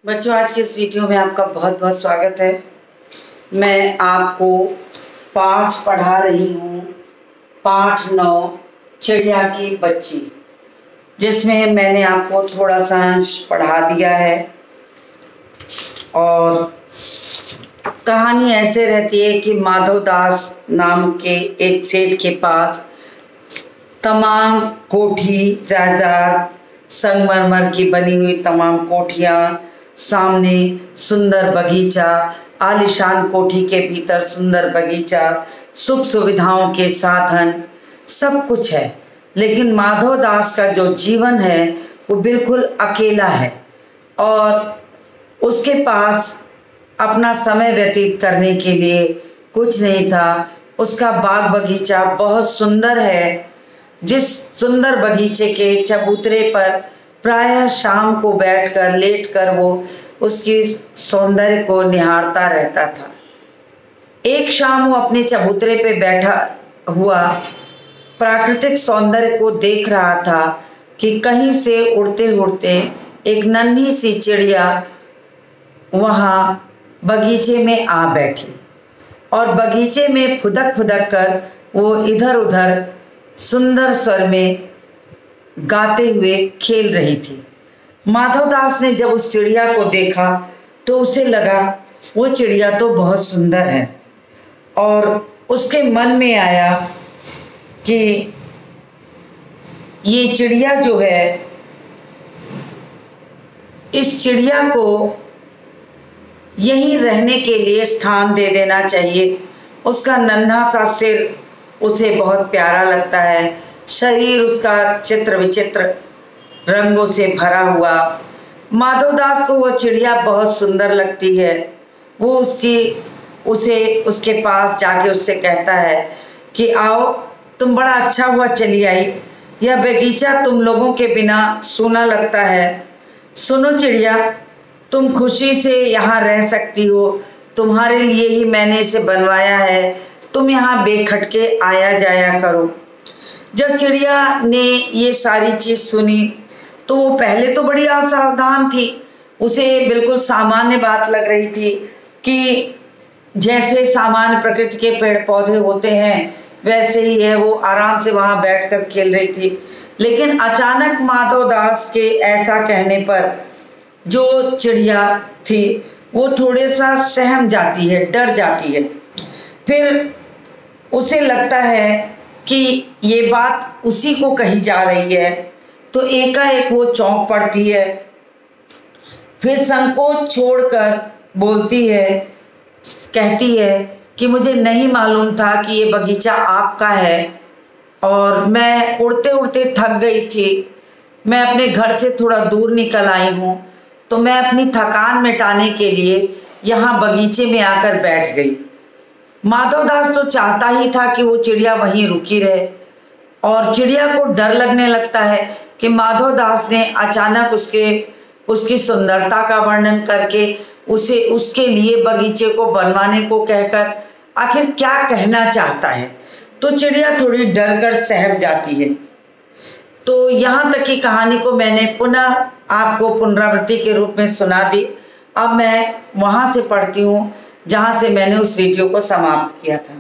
बच्चों, आज के इस वीडियो में आपका बहुत बहुत स्वागत है। मैं आपको पाठ पढ़ा रही हूँ, पाठ 9 चिड़िया की बच्ची, जिसमें मैंने आपको थोड़ा सा अंश पढ़ा दिया है। और कहानी ऐसे रहती है कि माधव दास नाम के एक सेठ के पास तमाम कोठी, जायदाद, संगमरमर की बनी हुई तमाम कोठियाँ, सामने सुंदर बगीचा, आलीशान कोठी के भीतर सुंदर बगीचा, सुख सुविधाओं के साधन, सब कुछ है। लेकिन माधव दास का जो जीवन है वो बिल्कुल अकेला है और उसके पास अपना समय व्यतीत करने के लिए कुछ नहीं था। उसका बाग बगीचा बहुत सुंदर है, जिस सुंदर बगीचे के चबूतरे पर प्रायः शाम को बैठकर लेटकर वो उसकी सौंदर्य को निहारता रहता था। एक शाम वो अपने चबूतरे पे बैठा हुआ प्राकृतिक सौंदर्य को देख रहा था कि कहीं से उड़ते उड़ते एक नन्ही सी चिड़िया वहाँ बगीचे में आ बैठी और बगीचे में फुदक फुदक कर वो इधर उधर सुंदर स्वर में गाते हुए खेल रही थी। माधवदास ने जब उस चिड़िया को देखा तो उसे लगा वो चिड़िया तो बहुत सुंदर है और उसके मन में आया कि ये चिड़िया जो है, इस चिड़िया को यहीं रहने के लिए स्थान दे देना चाहिए। उसका नन्हा सा सिर उसे बहुत प्यारा लगता है, शरीर उसका चित्र विचित्र रंगों से भरा हुआ। माधवदास को वो चिड़िया बहुत सुंदर लगती है। वो उसके पास जाके उससे कहता है कि आओ, तुम बड़ा अच्छा हुआ चली आई, यह बगीचा तुम लोगों के बिना सूना लगता है। सुनो चिड़िया, तुम खुशी से यहाँ रह सकती हो, तुम्हारे लिए ही मैंने इसे बनवाया है, तुम यहाँ बेखटके आया जाया करो। जब चिड़िया ने ये सारी चीज़ सुनी तो वो पहले तो बड़ी असावधान थी। उसे बिल्कुल सामान्य बात लग रही थी कि जैसे सामान्य प्रकृति के पेड़ पौधे होते हैं वैसे ही है। वो आराम से वहाँ बैठकर खेल रही थी। लेकिन अचानक माधवदास के ऐसा कहने पर जो चिड़िया थी वो थोड़े सा सहम जाती है, डर जाती है। फिर उसे लगता है कि ये बात उसी को कही जा रही है, तो एकाएक वो चौंक पड़ती है। फिर संकोच छोड़कर बोलती है, कहती है कि मुझे नहीं मालूम था कि ये बगीचा आपका है और मैं उड़ते उड़ते थक गई थी। मैं अपने घर से थोड़ा दूर निकल आई हूँ, तो मैं अपनी थकान मिटाने के लिए यहाँ बगीचे में आकर बैठ गई। माधवदास तो चाहता ही था कि वो चिड़िया वहीं रुकी रहे और चिड़िया को डर लगने लगता है कि माधवदास ने अचानक उसकी सुंदरता का वर्णन करके उसे उसके लिए बगीचे को बनवाने को कहकर आखिर क्या कहना चाहता है। तो चिड़िया थोड़ी डर कर सहम जाती है। तो यहाँ तक की कहानी को मैंने पुनः आपको पुनरावृत्ति के रूप में सुना दी। अब मैं वहाँ से पढ़ती हूँ जहाँ से मैंने उस वीडियो को समाप्त किया था।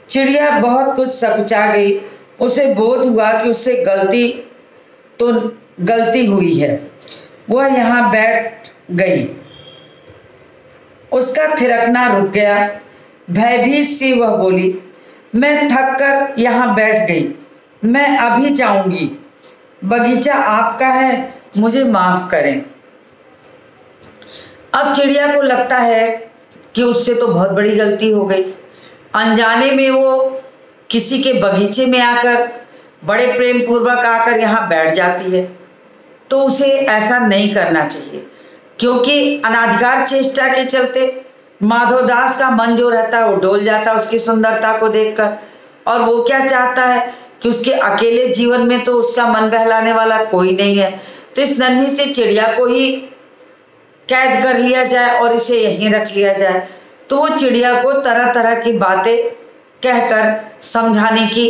चिड़िया बहुत कुछ सकुचा गई। उसे बोध हुआ कि उससे गलती हुई है। वह यहाँ बैठ गई। उसका थिरकना रुक गया। भयभीत सी वह बोली, मैं थक कर यहाँ बैठ गई, मैं अभी जाऊंगी। बगीचा आपका है, मुझे माफ करें। अब चिड़िया को लगता है कि उससे तो बहुत बड़ी गलती हो गई। अनजाने में वो किसी के बगीचे में आकर बड़े प्रेम पूर्वक आकर यहाँ बैठ जाती है। तो उसे ऐसा नहीं करना चाहिए, क्योंकि अनाधिकार चेष्टा के चलते माधवदास का मन जो रहता है वो डोल जाता है उसकी सुंदरता को देखकर। और वो क्या चाहता है कि उसके अकेले जीवन में तो उसका मन बहलाने वाला कोई नहीं है, तो इस नन्ही सी चिड़िया को ही कैद कर लिया जाए और इसे यहीं रख लिया जाए। तो वो चिड़िया को तरह तरह की बातें कहकर समझाने की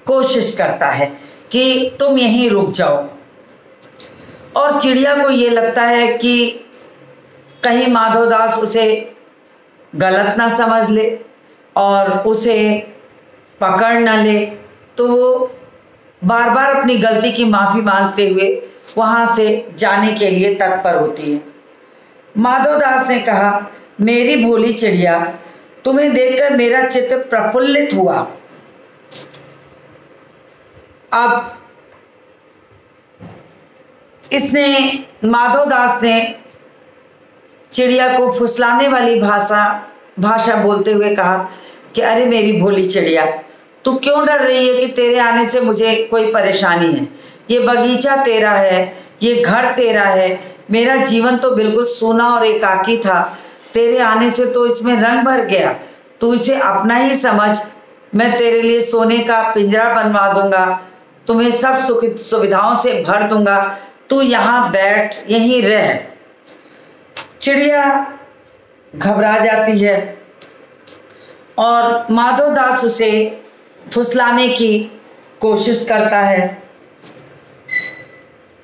कोशिश करता है कि तुम यहीं रुक जाओ। और चिड़िया को ये लगता है कि कहीं माधवदास उसे गलत ना समझ ले और उसे पकड़ ना ले, तो वो बार बार अपनी गलती की माफ़ी मांगते हुए वहाँ से जाने के लिए तत्पर होती है। माधवदास ने कहा, मेरी भोली चिड़िया, तुम्हें देखकर मेरा चित्त प्रफुल्लित हुआ। अब माधवदास ने चिड़िया को फुसलाने वाली भाषा बोलते हुए कहा कि अरे मेरी भोली चिड़िया, तू क्यों डर रही है कि तेरे आने से मुझे कोई परेशानी है? ये बगीचा तेरा है, ये घर तेरा है, मेरा जीवन तो बिल्कुल सूना और एकाकी था, तेरे आने से तो इसमें रंग भर गया। तू इसे अपना ही समझ, मैं तेरे लिए सोने का पिंजरा बनवा दूंगा, तुम्हें सब सुख सुविधाओं से भर दूंगा, तू यहाँ बैठ, यहीं रह। चिड़िया घबरा जाती है और माधवदास उसे फुसलाने की कोशिश करता है।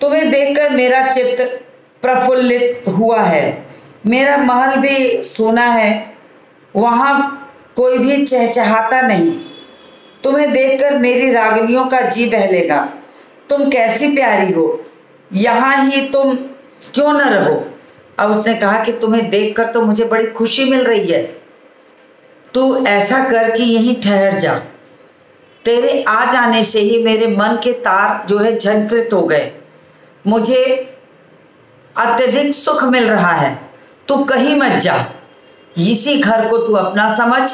तुम्हें देखकर मेरा चित्त प्रफुल्लित हुआ है, मेरा महल भी सूना है, वहाँ कोई भी चहचहाता नहीं। तुम्हें देखकर मेरी रागिनियों का जी बहलेगा। तुम कैसी प्यारी हो, यहाँ ही तुम क्यों न रहो? अब उसने कहा कि तुम्हें देखकर तो मुझे बड़ी खुशी मिल रही है, तू ऐसा कर कि यहीं ठहर जा। तेरे आ जाने से ही मेरे मन के तार जो है झंकृत हो गए, मुझे अत्यधिक सुख मिल रहा है। तू कहीं मत जा, इसी घर को तू अपना समझ,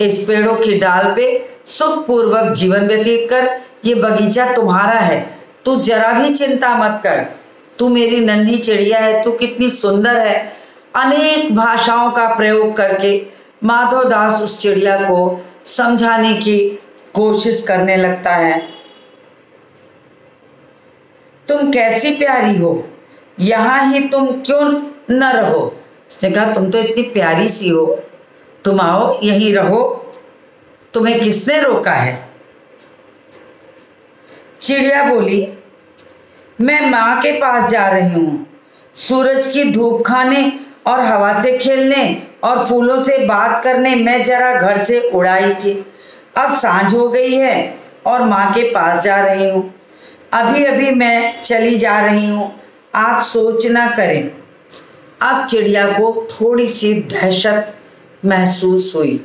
इस पेड़ों की डाल पे सुखपूर्वक जीवन व्यतीत कर, ये बगीचा तुम्हारा है, तू जरा भी चिंता मत कर। तू मेरी नन्ही चिड़िया है, तू कितनी सुंदर है। अनेक भाषाओं का प्रयोग करके माधवदास उस चिड़िया को समझाने की कोशिश करने लगता है। तुम कैसी प्यारी हो, यहाँ ही तुम क्यों न रहो? उसने कहा, तुम तो इतनी प्यारी सी हो, तुम आओ यहीं रहो, तुम्हें किसने रोका है? चिड़िया बोली, मैं माँ के पास जा रही हूँ, सूरज की धूप खाने और हवा से खेलने और फूलों से बात करने मैं जरा घर से उड़ाई थी। अब सांझ हो गई है और माँ के पास जा रही हूँ। अभी अभी मैं चली जा रही हूँ, आप सोच ना करें। अब चिड़िया को थोड़ी सी दहशत महसूस हुई।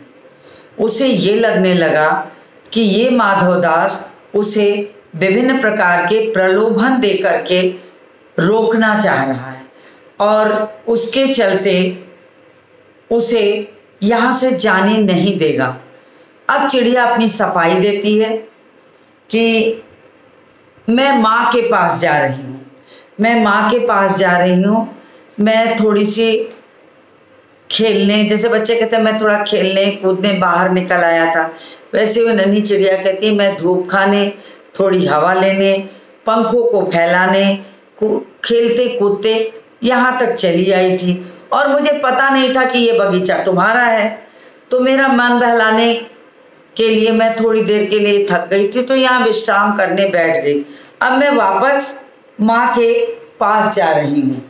उसे ये लगने लगा कि ये माधवदास उसे विभिन्न प्रकार के प्रलोभन दे करके रोकना चाह रहा है और उसके चलते उसे यहाँ से जाने नहीं देगा। अब चिड़िया अपनी सफाई देती है कि मैं माँ के पास जा रही हूँ, मैं माँ के पास जा रही हूँ, मैं थोड़ी सी खेलने, जैसे बच्चे कहते हैं मैं थोड़ा खेलने कूदने बाहर निकल आया था, वैसे वो नन्ही चिड़िया कहती है मैं धूप खाने, थोड़ी हवा लेने, पंखों को फैलाने, खेलते कूदते यहाँ तक चली आई थी और मुझे पता नहीं था कि ये बगीचा तुम्हारा है। तो मेरा मन बहलाने के लिए मैं थोड़ी देर के लिए थक गई थी, तो यहाँ विश्राम करने बैठ गई। अब मैं वापस माँ के पास जा रही हूँ।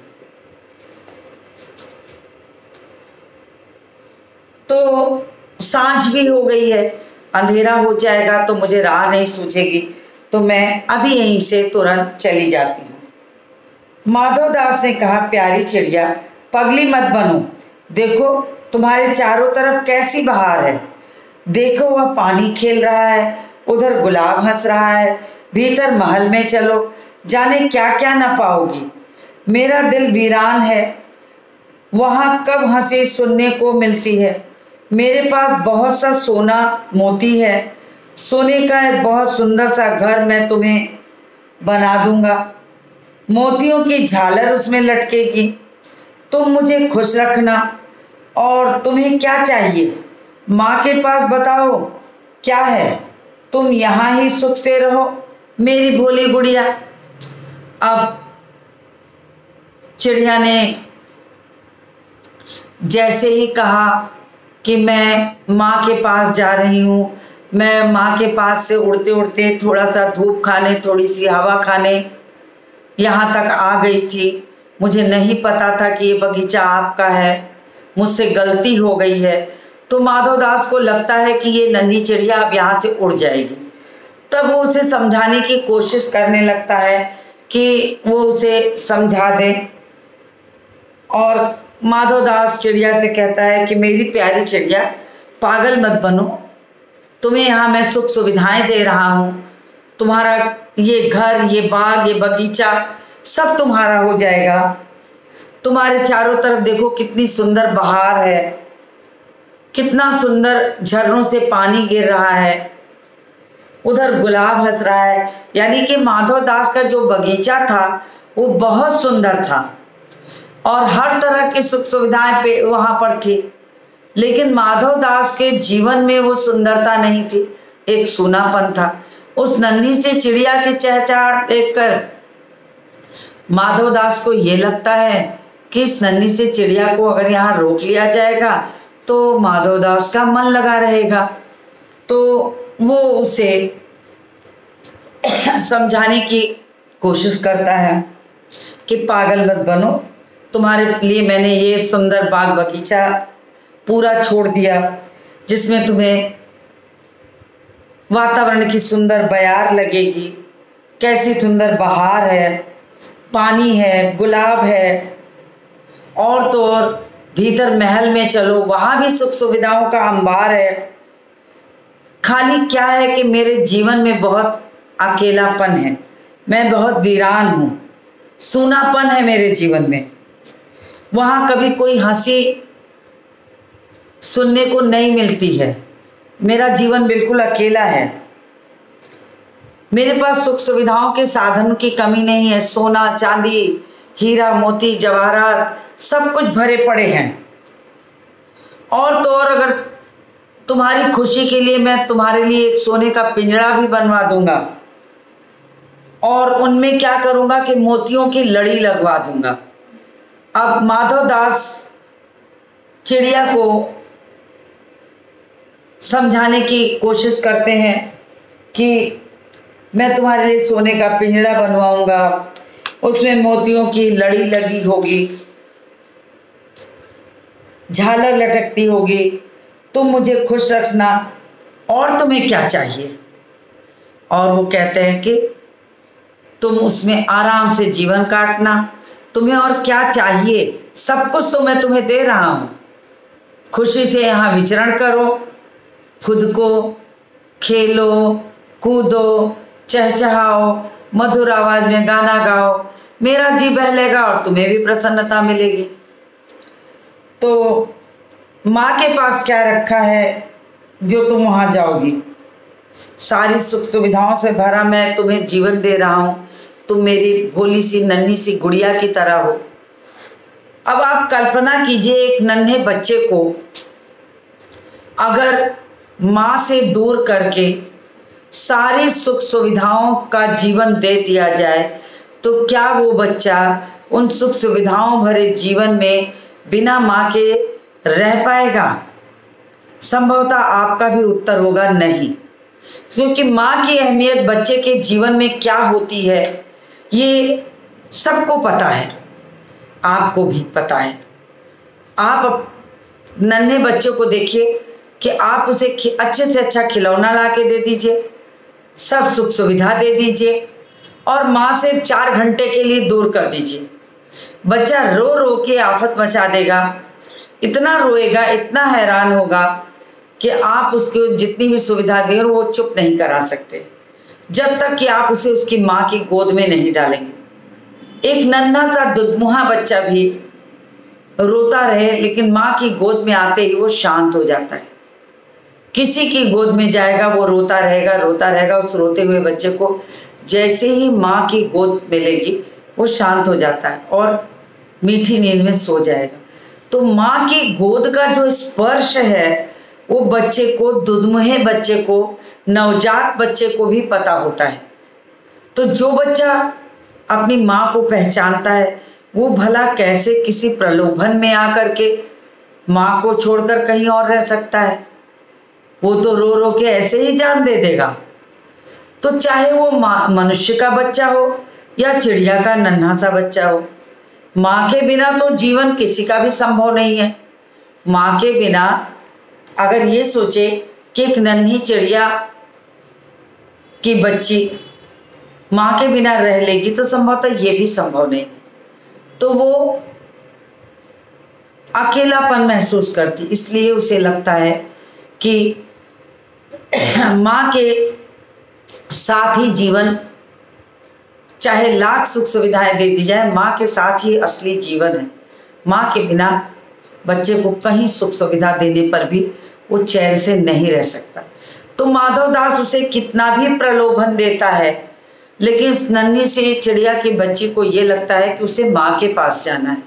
तो सांझ भी हो गई है, अंधेरा हो जाएगा तो मुझे राह नहीं सूझेगी, तो मैं अभी यहीं से तुरंत चली जाती हूँ। माधवदास ने कहा, प्यारी चिड़िया, पगली मत बनो, देखो तुम्हारे चारों तरफ कैसी बहार है, देखो वह पानी खेल रहा है, उधर गुलाब हंस रहा है, भीतर महल में चलो, जाने क्या क्या न पाओगी। मेरा दिल वीरान है, वहाँ कब हंसी सुनने को मिलती है। मेरे पास बहुत सा सोना मोती है, सोने का एक बहुत सुंदर सा घर मैं तुम्हें बना दूंगा, मोतियों की झालर उसमें लटकेगी, तुम मुझे खुश रखना। और तुम्हें क्या चाहिए, माँ के पास बताओ क्या है, तुम यहाँ ही सुख से रहो मेरी भोली गुड़िया। अब चिड़िया ने जैसे ही कहा कि मैं माँ के पास जा रही हूँ, मैं माँ के पास से उड़ते उड़ते थोड़ा सा धूप खाने, थोड़ी सी हवा खाने यहाँ तक आ गई थी, मुझे नहीं पता था कि ये बगीचा आपका है, मुझसे गलती हो गई है। तो माधवदास को लगता है कि ये नन्ही चिड़िया अब यहाँ से उड़ जाएगी। तब वो उसे समझाने की कोशिश करने लगता है कि वो उसे समझा दे, और माधवदास चिड़िया से कहता है कि मेरी प्यारी चिड़िया, पागल मत बनो, तुम्हें यहाँ मैं सुख सुविधाएं दे रहा हूँ, तुम्हारा ये घर, ये बाग, ये बगीचा सब तुम्हारा हो जाएगा। तुम्हारे चारों तरफ देखो कितनी सुंदर बहार है, कितना सुंदर झरनों से पानी गिर रहा है, उधर गुलाब हंस रहा है। यानी कि माधवदास का जो बगीचा था वो बहुत सुंदर था और हर तरह की सुख सुविधाएं पे वहां पर थी। लेकिन माधवदास के जीवन में वो सुंदरता नहीं थी, एक सूनापन था। उस नन्ही सी चिड़िया की चहचहाट देखकर माधवदास को ये लगता है कि इस नन्ही सी चिड़िया को अगर यहाँ रोक लिया जाएगा तो माधवदास का मन लगा रहेगा। तो वो उसे समझाने की कोशिश करता है कि पागल मत बनो, तुम्हारे लिए मैंने ये सुंदर बाग बगीचा पूरा छोड़ दिया, जिसमें तुम्हें वातावरण की सुंदर बयार लगेगी, कैसी सुंदर बहार है, पानी है, गुलाब है, और तो और भीतर महल में चलो, वहां भी सुख सुविधाओं का अंबार है। खाली क्या है कि मेरे जीवन में बहुत अकेलापन है, मैं बहुत वीरान हूँ, सूनापन है मेरे जीवन में। वहाँ कभी कोई हंसी सुनने को नहीं मिलती है, मेरा जीवन बिल्कुल अकेला है। मेरे पास सुख सुविधाओं के साधन की कमी नहीं है, सोना चांदी, हीरा मोती जवाहरात सब कुछ भरे पड़े हैं। और तो और अगर तुम्हारी खुशी के लिए मैं तुम्हारे लिए एक सोने का पिंजरा भी बनवा दूंगा और उनमें क्या करूंगा कि मोतियों की लड़ी लगवा दूंगा। अब माधवदास चिड़िया को समझाने की कोशिश करते हैं कि मैं तुम्हारे लिए सोने का पिंजरा बनवाऊंगा, उसमें मोतियों की लड़ी लगी होगी, झालर लटकती होगी, तुम मुझे खुश रखना, और तुम्हें क्या चाहिए। और वो कहते हैं कि तुम उसमें आराम से जीवन काटना, तुम्हें और क्या चाहिए, सब कुछ तो मैं तुम्हें दे रहा हूँ। खुशी से यहाँ विचरण करो, खुद को खेलो, कूदो, चहचहाओ, मधुर आवाज में गाना गाओ, मेरा जी बहलेगा और तुम्हें भी प्रसन्नता मिलेगी। तो माँ के पास क्या रखा है जो तुम वहाँ जाओगी, सारी सुख सुविधाओं से भरा मैं तुम्हें जीवन दे रहा हूँ, तुम मेरी भोली सी नन्ही सी गुड़िया की तरह हो। अब आप कल्पना कीजिए, एक नन्हे बच्चे को अगर माँ से दूर करके सारी सुख सुविधाओं का जीवन दे दिया जाए तो क्या वो बच्चा उन सुख सुविधाओं भरे जीवन में बिना माँ के रह पाएगा? संभवतः आपका भी उत्तर होगा नहीं, क्योंकि माँ की अहमियत बच्चे के जीवन में क्या होती है ये सबको पता है, आपको भी पता है। आप नन्हे बच्चों को देखिए कि आप उसे अच्छे से अच्छा खिलौना ला के दे दीजिए, सब सुख सुविधा दे दीजिए और माँ से 4 घंटे के लिए दूर कर दीजिए, बच्चा रो रो के आफत मचा देगा, इतना रोएगा, इतना हैरान होगा कि आप उसको जितनी भी सुविधा दें वो चुप नहीं करा सकते जब तक कि आप उसे उसकी माँ की गोद में नहीं डालेंगे। एक नन्हा सा दुधमुहा बच्चा भी रोता रहे लेकिन माँ की गोद में आते ही वो शांत हो जाता है। किसी की गोद में जाएगा वो रोता रहेगा। उस रोते हुए बच्चे को जैसे ही माँ की गोद मिलेगी वो शांत हो जाता है और मीठी नींद में सो जाएगा। तो माँ की गोद का जो स्पर्श है वो बच्चे को, दुधमुहे बच्चे को, नवजात बच्चे को भी पता होता है। तो जो बच्चा अपनी माँ को पहचानता है वो भला कैसे किसी प्रलोभन में आकर के माँ को छोड़कर कहीं और रह सकता है? वो तो रो रो के ऐसे ही जान दे देगा। तो चाहे वो मनुष्य का बच्चा हो या चिड़िया का नन्हा सा बच्चा हो, माँ के बिना तो जीवन किसी का भी संभव नहीं है। माँ के बिना अगर ये सोचे कि एक नन्ही चिड़िया की बच्ची माँ के बिना रह लेगी तो संभवतः ये भी संभव नहीं। तो वो अकेलापन महसूस करती, इसलिए उसे लगता है कि माँ के साथ ही जीवन, चाहे लाख सुख सुविधाएं दे दी जाए, माँ के साथ ही असली जीवन है। माँ के बिना बच्चे को कहीं सुख सुविधा देने पर भी वो चैन से नहीं रह सकता। तो माधव दास उसे कितना भी प्रलोभन देता है, लेकिन उस नन्ही सी चिड़िया की बच्ची को ये लगता है कि उसे माँ के पास जाना है।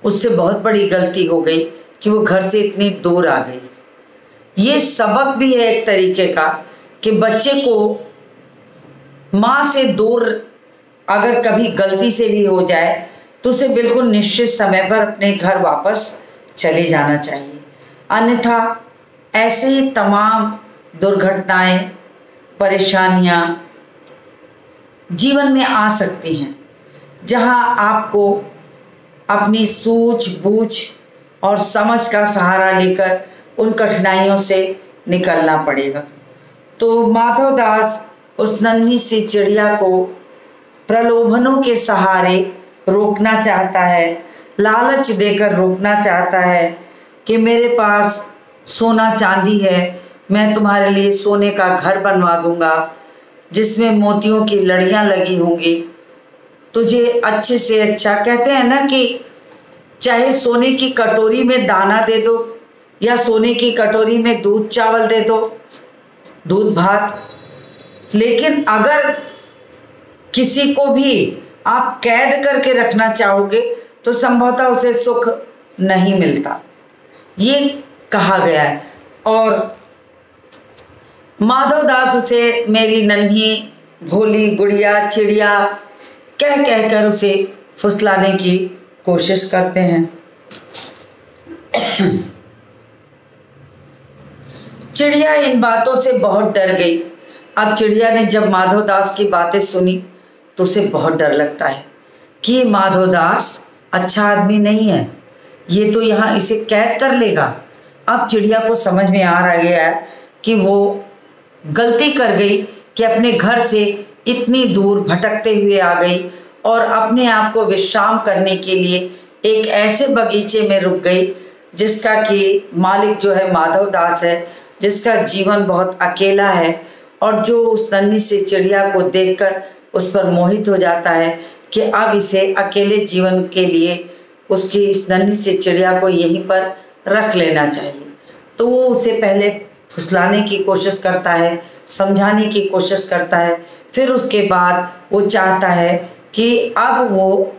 उससे बहुत बड़ी गलती हो गई कि वो घर से इतनी दूर आ गई। ये सबक भी है एक तरीके का कि बच्चे को माँ से दूर अगर कभी गलती से भी हो जाए तो उसे बिल्कुल निश्चित समय पर अपने घर वापस चले जाना चाहिए। अन्यथा ऐसे ही तमाम दुर्घटनाएं, परेशानियां जीवन में आ सकती हैं, जहां आपको अपनी सूझबूझ और समझ का सहारा लेकर उन कठिनाइयों से निकलना पड़ेगा। तो माधव दास उस नन्ही सी चिड़िया को प्रलोभनों के सहारे रोकना चाहता है, लालच देकर रोकना चाहता है कि मेरे पास सोना चांदी है, मैं तुम्हारे लिए सोने का घर बनवा दूंगा जिसमें मोतियों की लड़ियां लगी होंगी, तुझे अच्छे से अच्छा, कहते हैं ना कि चाहे सोने की कटोरी में दाना दे दो या सोने की कटोरी में दूध चावल दे दो, दूध भात, लेकिन अगर किसी को भी आप कैद करके रखना चाहोगे तो संभवतः उसे सुख नहीं मिलता, ये कहा गया है। और माधव दास उसे मेरी नन्ही भोली गुड़िया चिड़िया कह कहकर उसे फुसलाने की कोशिश करते हैं। चिड़िया इन बातों से बहुत डर गई। अब चिड़िया ने जब माधव दास की बातें सुनी तो उसे बहुत डर लगता है कि ये माधव दास अच्छा आदमी नहीं है, ये तो यहाँ इसे कैद कर लेगा। अब चिड़िया को समझ में आ रहा गया है कि वो गलती कर गई कि अपने घर से इतनी दूर भटकते हुए आ गई और अपने आप को विश्राम करने के लिए एक ऐसे बगीचे में रुक गई जिसका कि मालिक जो है माधव दास है, जिसका जीवन बहुत अकेला है और जो उस नन्ही सी चिड़िया को देखकर उस पर मोहित हो जाता है कि अब इसे अकेले जीवन के लिए उसकी इस नन्ही सी चिड़िया को यहीं पर रख लेना चाहिए। तो वो उसे पहले फुसलाने की कोशिश करता है, समझाने की कोशिश करता है, फिर उसके बाद वो चाहता है कि अब वो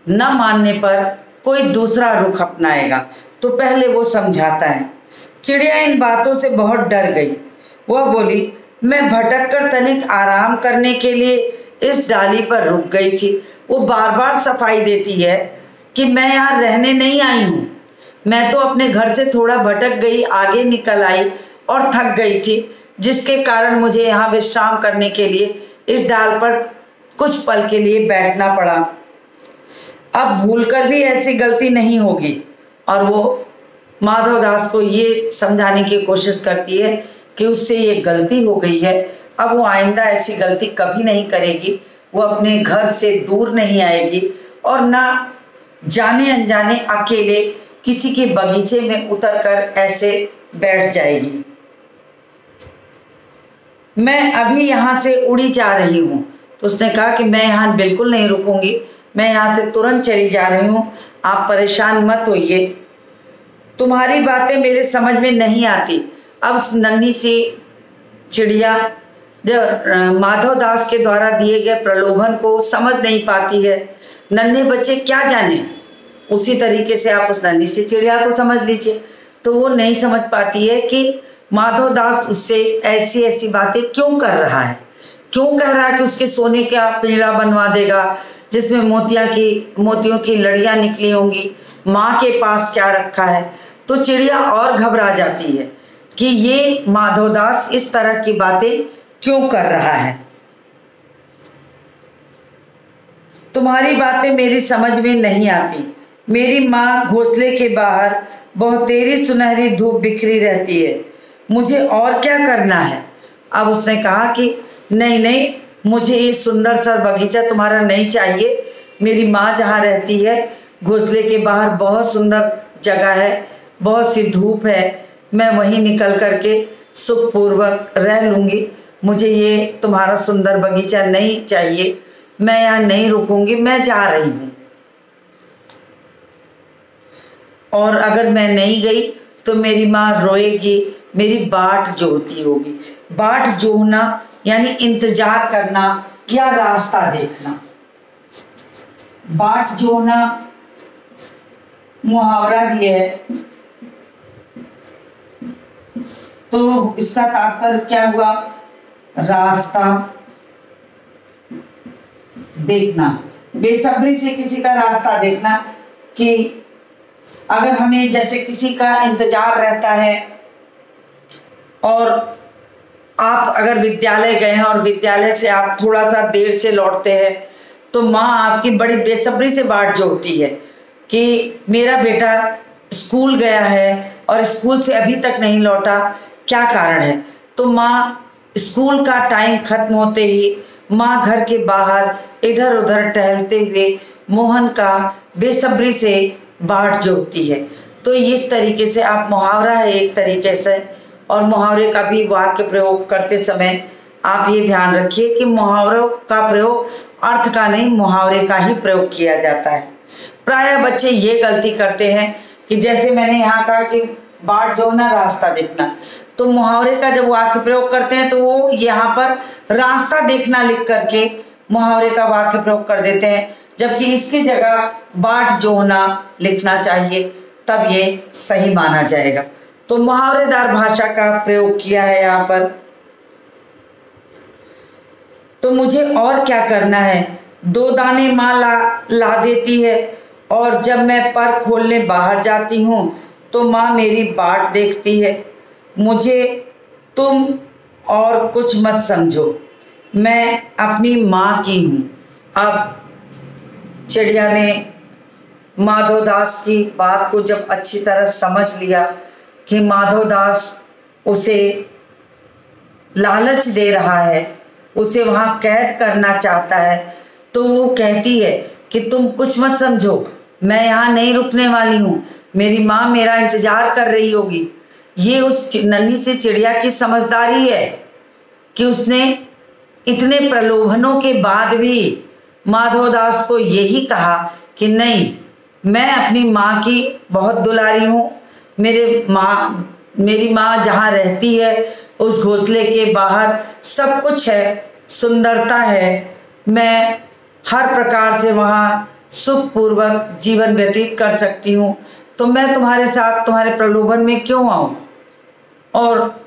न मानने पर कोई दूसरा रुख अपनाएगा, तो पहले वो समझाता है। चिड़िया इन बातों से बहुत डर गई। वह बोली, मैं भटक कर तनिक आराम करने के लिए इस डाली पर रुक गई थी। वो बार बार सफाई देती है कि मैं यहाँ रहने नहीं आई हूँ, मैं तो अपने घर से थोड़ा भटक गई, आगे निकल आई और थक गई थी, जिसके कारण मुझे यहाँ विश्राम करने के लिए इस डाल पर कुछ पल के लिए बैठना पड़ा। अब भूलकर भी ऐसी गलती नहीं होगी। और वो माधव दास को ये समझाने की कोशिश करती है कि उससे ये गलती हो गई है, अब वो आइंदा ऐसी गलती कभी नहीं करेगी, वो अपने घर से दूर नहीं आएगी और ना जाने अनजाने अकेले किसी के बगीचे में उतरकर ऐसे बैठ जाएगी। मैं अभी यहाँ से उड़ी जा रही हूँ। तो उसने कहा कि मैं यहाँ बिल्कुल नहीं रुकूंगी, मैं यहाँ से तुरंत चली जा रही हूँ, आप परेशान मत होइए, तुम्हारी बातें मेरे समझ में नहीं आती। अब नन्ही सी चिड़िया माधव दास के द्वारा दिए गए प्रलोभन को समझ नहीं पाती है। नन्हे बच्चे क्या जाने, उसी तरीके से आप उस नन्ही सी चिड़िया को समझ लीजिए। तो वो नहीं समझ पाती है कि माधव दास उससे ऐसी ऐसी बातें क्यों कर रहा है, क्यों कह रहा है कि उसके सोने का पिंजरा बनवा देगा जिसमें मोतियों की लड़ियां निकली होंगी, माँ के पास क्या रखा है। तो चिड़िया और घबरा जाती है कि ये माधव दास इस तरह की बातें क्यों कर रहा है। तो तुम्हारी बातें मेरी समझ में नहीं आती। मेरी माँ घोंसले के बाहर बहुत तेरी सुनहरी धूप बिखरी रहती है, मुझे और क्या करना है। अब उसने कहा कि नहीं नहीं, मुझे ये सुंदर सा बगीचा तुम्हारा नहीं चाहिए। मेरी माँ जहाँ रहती है घोंसले के बाहर बहुत सुंदर जगह है, बहुत सी धूप है, मैं वहीं निकल करके सुखपूर्वक रह लूँगी। मुझे ये तुम्हारा सुंदर बगीचा नहीं चाहिए, मैं यहाँ नहीं रुकूंगी, मैं जा रही हूँ। और अगर मैं नहीं गई तो मेरी माँ रोएगी, मेरी बाट जोहती होगी। बाट जोहना यानी इंतजार करना या रास्ता देखना। बाट जोहना मुहावरा भी है, तो इसका तात्पर्य क्या हुआ? रास्ता देखना, बेसब्री से किसी का रास्ता देखना। कि अगर हमें जैसे किसी का इंतजार रहता है और आप अगर विद्यालय गए हैं और विद्यालय से आप थोड़ा सा देर से लौटते हैं तो माँ आपकी बड़ी बेसब्री से बाट जोहती है कि मेरा बेटा स्कूल गया है और स्कूल से अभी तक नहीं लौटा, क्या कारण है। तो माँ स्कूल का टाइम खत्म होते ही माँ घर के बाहर इधर उधर टहलते हुए मोहन का बेसब्री से बाट जोहती है। तो इस तरीके से आप मुहावरा है एक तरीके से, और मुहावरे का भी वाक्य प्रयोग करते समय आप ये ध्यान रखिए कि मुहावरों का प्रयोग अर्थ का नहीं, मुहावरे का ही प्रयोग किया जाता है। प्रायः बच्चे ये गलती करते हैं कि जैसे मैंने यहाँ कहा कि बाट जोहना रास्ता देखना, तो मुहावरे का जब वाक्य प्रयोग करते हैं तो वो यहाँ पर रास्ता देखना लिख करके मुहावरे का वाक्य प्रयोग कर देते हैं, जबकि इसकी जगह बाट जोहना लिखना चाहिए, तब ये सही माना जाएगा। तो मुहावरेदार भाषा का प्रयोग किया है यहाँ पर। तो मुझे और क्या करना है, 2 दाने माँ ला देती है और जब मैं पर खोलने बाहर जाती हूँ तो माँ मेरी बाट देखती है। मुझे तुम और कुछ मत समझो, मैं अपनी माँ की हूँ। अब चिड़िया ने माधवदास की बात को जब अच्छी तरह समझ लिया कि माधवदास उसे लालच दे रहा है, उसे वहाँ कैद करना चाहता है, तो वो कहती है कि तुम कुछ मत समझो, मैं यहाँ नहीं रुकने वाली हूँ, मेरी माँ मेरा इंतजार कर रही होगी। ये उस नन्ही सी चिड़िया की समझदारी है कि उसने इतने प्रलोभनों के बाद भी माधवदास को यही कहा कि नहीं, मैं अपनी माँ की बहुत दुलारी हूँ, मेरी माँ जहाँ रहती है उस घोंसले के बाहर सब कुछ है, सुंदरता है, मैं हर प्रकार से वहाँ सुखपूर्वक जीवन व्यतीत कर सकती हूँ, तो मैं तुम्हारे साथ तुम्हारे प्रलोभन में क्यों आऊँ। और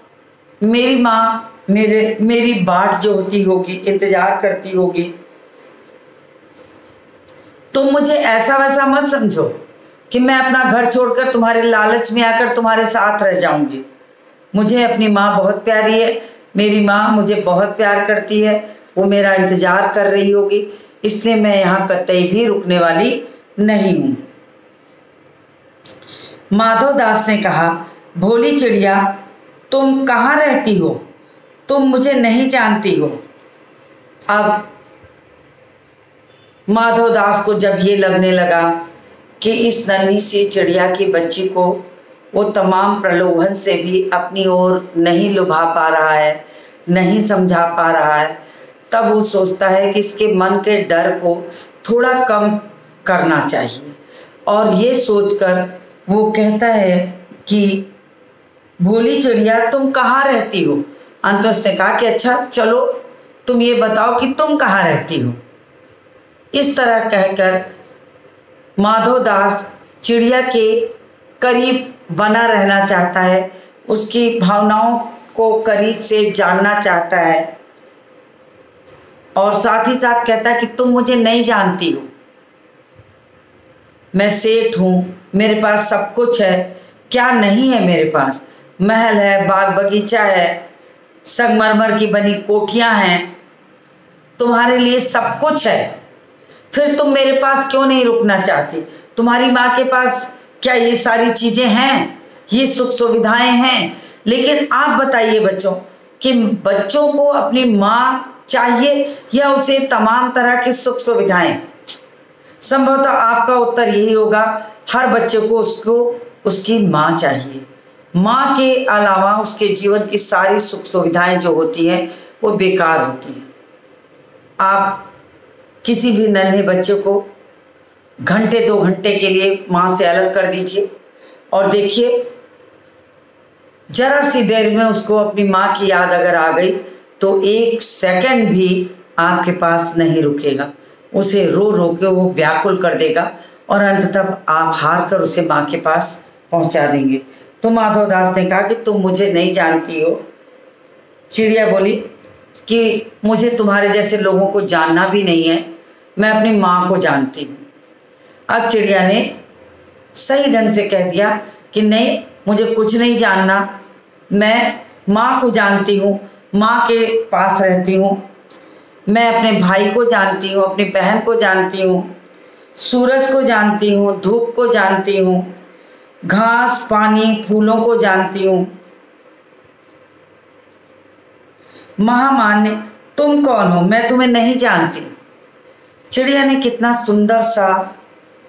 मेरी माँ मेरी बाट जो होती होगी, इंतजार करती होगी, तुम मुझे ऐसा वैसा मत समझो कि मैं अपना घर छोड़कर तुम्हारे लालच में आकर तुम्हारे साथ रह जाऊंगी। मुझे अपनी माँ बहुत प्यारी है, मेरी माँ मुझे बहुत प्यार करती है, वो मेरा इंतजार कर रही होगी, इसलिए मैं यहाँ कतई भी रुकने वाली नहीं हूँ। माधवदास ने कहा, भोली चिड़िया, तुम कहाँ रहती हो, तुम मुझे नहीं जानती हो। अब माधवदास को जब ये लगने लगा कि इस नन्ही सी चिड़िया की बच्ची को वो तमाम प्रलोभन से भी अपनी ओर नहीं लुभा पा रहा है, नहीं समझा पा रहा है, तब वो सोचता है कि इसके मन के डर को थोड़ा कम करना चाहिए। और ये सोचकर वो कहता है कि भोली चिड़िया, तुम कहाँ रहती हो। अंत उसने कहा कि अच्छा चलो तुम ये बताओ कि तुम कहाँ रहती हो। इस तरह कहकर माधवदास चिड़िया के करीब बना रहना चाहता है, उसकी भावनाओं को करीब से जानना चाहता है, और साथ ही साथ कहता है कि तुम मुझे नहीं जानती हो, मैं सेठ हूँ, मेरे पास सब कुछ है, क्या नहीं है मेरे पास, महल है, बाग बगीचा है, संगमरमर की बनी कोठियाँ हैं, तुम्हारे लिए सब कुछ है, फिर तुम मेरे पास क्यों नहीं रुकना चाहती? तुम्हारी माँ के पास क्या ये सारी चीजें हैं, ये सुख सुविधाएं हैं? लेकिन आप बताइए बच्चों कि बच्चों को अपनी माँ चाहिए या उसे तमाम तरह की सुख सुविधाएं? संभवतः आपका उत्तर यही होगा, हर बच्चे को उसको उसकी माँ चाहिए। माँ के अलावा उसके जीवन की सारी सुख सुविधाएं जो होती हैं वो बेकार होती हैं। आप किसी भी नन्हे बच्चे को घंटे 2 घंटे के लिए माँ से अलग कर दीजिए और देखिए, जरा सी देर में उसको अपनी माँ की याद अगर आ गई तो 1 सेकंड भी आपके पास नहीं रुकेगा, उसे रो रो के वो व्याकुल कर देगा और अंततः आप हार कर उसे माँ के पास पहुंचा देंगे। तो माधवदास ने कहा कि तुम मुझे नहीं जानती हो। चिड़िया बोली कि मुझे तुम्हारे जैसे लोगों को जानना भी नहीं है, मैं अपनी माँ को जानती हूँ। अब चिड़िया ने सही ढंग से कह दिया कि नहीं, मुझे कुछ नहीं जानना, मैं माँ को जानती हूँ, माँ के पास रहती हूँ, मैं अपने भाई को जानती हूँ, अपनी बहन को जानती हूँ, सूरज को जानती हूँ, धूप को जानती हूँ, घास पानी फूलों को जानती हूँ। महामान्य, तुम कौन हो? मैं तुम्हें नहीं जानती। चिड़िया ने कितना सुंदर सा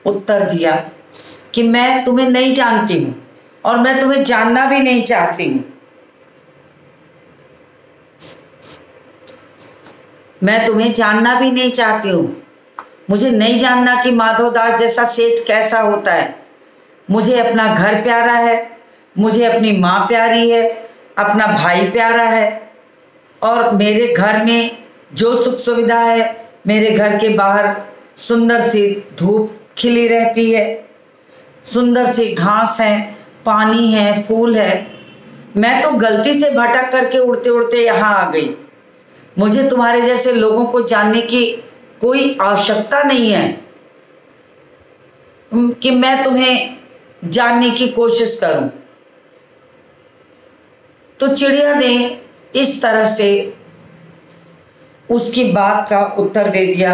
उत्तर दिया कि मैं तुम्हें नहीं जानती हूँ और मैं तुम्हें जानना भी नहीं चाहती हूँ। मैं तुम्हें जानना भी नहीं चाहती हूँ। मुझे नहीं जानना कि माधवदास जैसा सेठ कैसा होता है। मुझे अपना घर प्यारा है, मुझे अपनी माँ प्यारी है, अपना भाई प्यारा है और मेरे घर में जो सुख सुविधा है, मेरे घर के बाहर सुंदर सी धूप खिली रहती है, सुंदर सी घास है, पानी है, फूल है। मैं तो गलती से भटक करके उड़ते उड़ते यहाँ आ गई। मुझे तुम्हारे जैसे लोगों को जानने की कोई आवश्यकता नहीं है कि मैं तुम्हें जानने की कोशिश करूं। तो चिड़िया ने इस तरह से उसकी बात का उत्तर दे दिया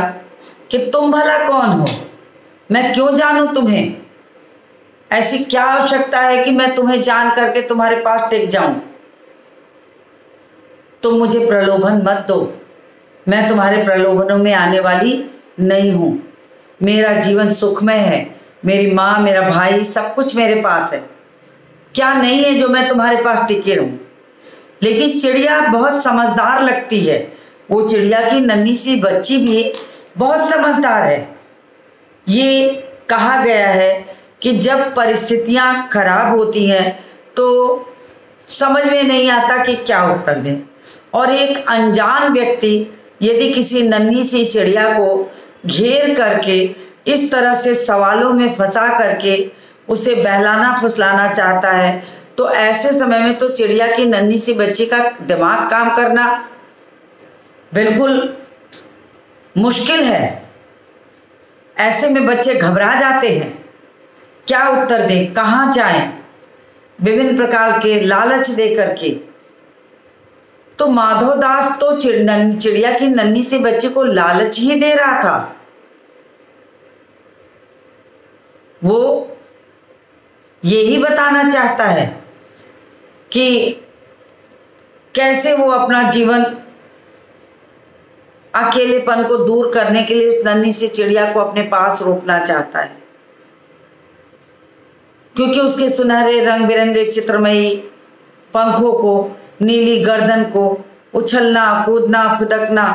कि तुम भला कौन हो? मैं क्यों जानूं तुम्हें? ऐसी क्या आवश्यकता है कि मैं तुम्हें जान करके तुम्हारे पास टिक जाऊं? तुम मुझे प्रलोभन मत दो, मैं तुम्हारे प्रलोभनों में आने वाली नहीं हूं। मेरा जीवन सुखमय है, मेरी माँ, मेरा भाई, सब कुछ मेरे पास है। क्या नहीं है जो मैं तुम्हारे पास टिके रहूं? लेकिन चिड़िया बहुत समझदार लगती है। वो चिड़िया की नन्ही सी बच्ची भी बहुत समझदार है। ये कहा गया है कि जब परिस्थितियां खराब होती हैं तो समझ में नहीं आता कि क्या उत्तर दें, और एक अनजान व्यक्ति यदि किसी नन्ही सी चिड़िया को घेर करके इस तरह से सवालों में फंसा करके उसे बहलाना फुसलाना चाहता है तो ऐसे समय में तो चिड़िया की नन्ही सी बच्ची का दिमाग काम करना बिल्कुल मुश्किल है। ऐसे में बच्चे घबरा जाते हैं, क्या उत्तर दें, कहाँ जाएं, विभिन्न प्रकार के लालच दे करके। तो माधवदास तो चिड़िया की नन्ही सी बच्ची को लालच ही दे रहा था। वो यही बताना चाहता है कि कैसे वो अपना जीवन अकेलेपन को दूर करने के लिए उस नन्ही सी चिड़िया को अपने पास रोकना चाहता है, क्योंकि उसके सुनहरे रंग बिरंगे चित्रमयी पंखों को, नीली गर्दन को, उछलना कूदना फुदकना,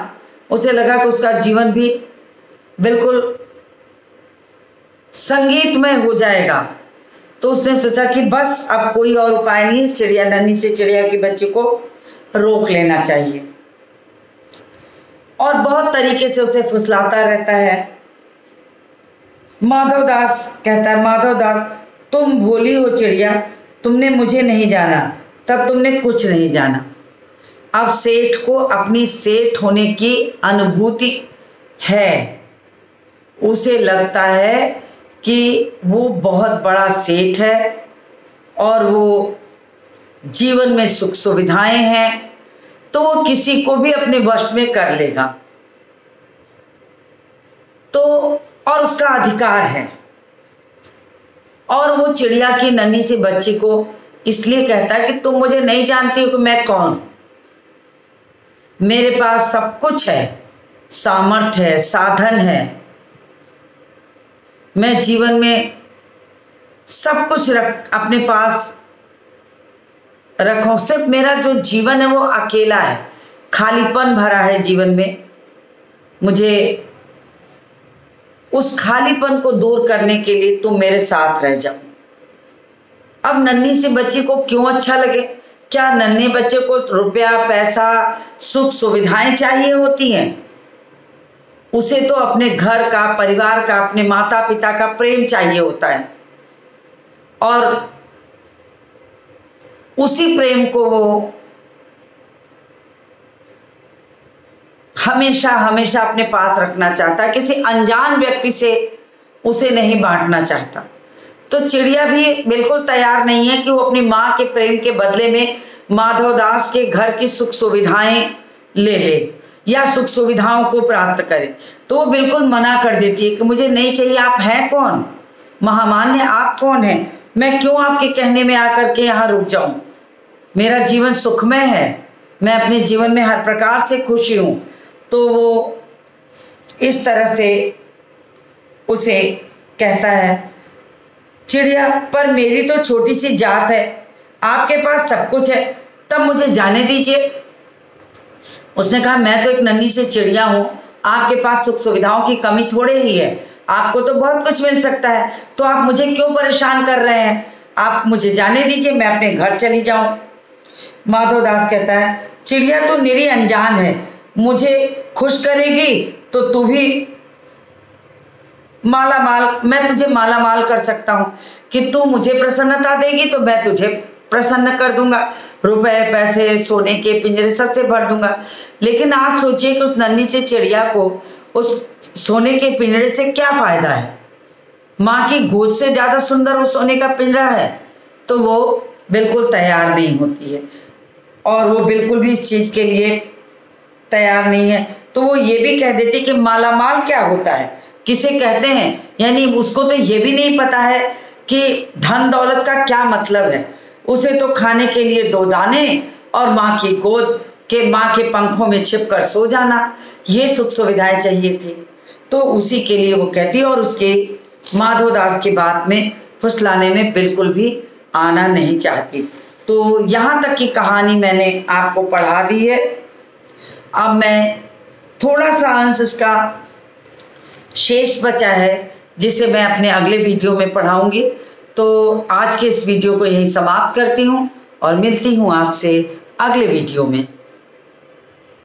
उसे लगा कि उसका जीवन भी बिल्कुल संगीतमय हो जाएगा। तो उसने सोचा कि बस अब कोई और उपाय नहीं, इस चिड़िया नन्ही से चिड़िया की बच्ची को रोक लेना चाहिए। और बहुत तरीके से उसे फुसलाता रहता है। माधवदास कहता है, माधवदास तुम भोली हो चिड़िया, तुमने मुझे नहीं जाना, तब तुमने कुछ नहीं जाना। अब सेठ को अपनी सेठ होने की अनुभूति है, उसे लगता है कि वो बहुत बड़ा सेठ है और वो जीवन में सुख सुविधाएं हैं, तो वो किसी को भी अपने वश में कर लेगा। तो और उसका अधिकार है। और वो चिड़िया की नन्ही सी बच्ची को इसलिए कहता है कि तुम मुझे नहीं जानती हो कि मैं कौन, मेरे पास सब कुछ है, सामर्थ्य है, साधन है, मैं जीवन में सब कुछ अपने पास रखो, सिर्फ मेरा जो जीवन है वो अकेला है, खालीपन भरा है जीवन में, मुझे उस खालीपन को दूर करने के लिए तुम मेरे साथ रह जाओ। अब नन्ही सी बच्ची को क्यों अच्छा लगे? क्या नन्हे बच्चे को रुपया, पैसा, सुख सुविधाएं चाहिए होती हैं? उसे तो अपने घर का, परिवार का, अपने माता पिता का प्रेम चाहिए होता है, और उसी प्रेम को वो हमेशा हमेशा अपने पास रखना चाहता है, किसी अनजान व्यक्ति से उसे नहीं बांटना चाहता। तो चिड़िया भी बिल्कुल तैयार नहीं है कि वो अपनी माँ के प्रेम के बदले में माधवदास के घर की सुख सुविधाएं ले ले या सुख सुविधाओं को प्राप्त करे। तो वो बिल्कुल मना कर देती है कि मुझे नहीं चाहिए। आप हैं कौन? महामान्य, आप कौन हैं? मैं क्यों आपके कहने में आकर के यहाँ रुक जाऊं? मेरा जीवन सुखमय है, मैं अपने जीवन में हर प्रकार से खुशी हूँ। तो वो इस तरह से उसे कहता है, चिड़िया, पर मेरी तो छोटी सी जात है, आपके पास सब कुछ है, तब मुझे जाने दीजिए। उसने कहा, मैं तो एक नन्ही सी चिड़िया हूँ, आपके पास सुख सुविधाओं की कमी थोड़े ही है, आपको तो बहुत कुछ मिल सकता है, तो आप मुझे क्यों परेशान कर रहे हैं? आप मुझे जाने दीजिए, मैं अपने घर चली जाऊं। माधवदास कहता है, चिड़िया तो निरी अनजान है, मुझे खुश करेगी तो तू भी मैं तुझे माला माल कर सकता हूँ कि तू मुझे प्रसन्नता देगी तो मैं तुझे प्रसन्न कर दूंगा, रुपए, पैसे, सोने के पिंजरे सबसे भर दूंगा। लेकिन आप सोचिए कि उस नन्ही से चिड़िया को उस सोने के पिंजरे से क्या फायदा है? माँ की गोद से ज्यादा सुंदर वो सोने का पिंजरा है। तो वो बिल्कुल तैयार नहीं होती है, और वो बिल्कुल भी इस चीज के लिए तैयार नहीं है। तो वो ये भी कह देती कि मालामाल क्या होता है, किसे कहते हैं, यानी उसको तो ये भी नहीं पता है कि धन दौलत का क्या मतलब है। उसे तो खाने के लिए 2 दाने और माँ की गोद के, माँ के पंखों में छिपकर सो जाना, ये सुख सुविधाएं चाहिए थी। तो उसी के लिए वो कहती है, और उसके माधवदास की बात में फुसलाने में बिल्कुल भी आना नहीं चाहती। तो यहाँ तक की कहानी मैंने आपको पढ़ा दी है। अब मैं थोड़ा सा अंश इसका शेष बचा है जिसे मैं अपने अगले वीडियो में पढ़ाऊंगी। तो आज के इस वीडियो को यहीं समाप्त करती हूँ और मिलती हूँ आपसे अगले वीडियो में।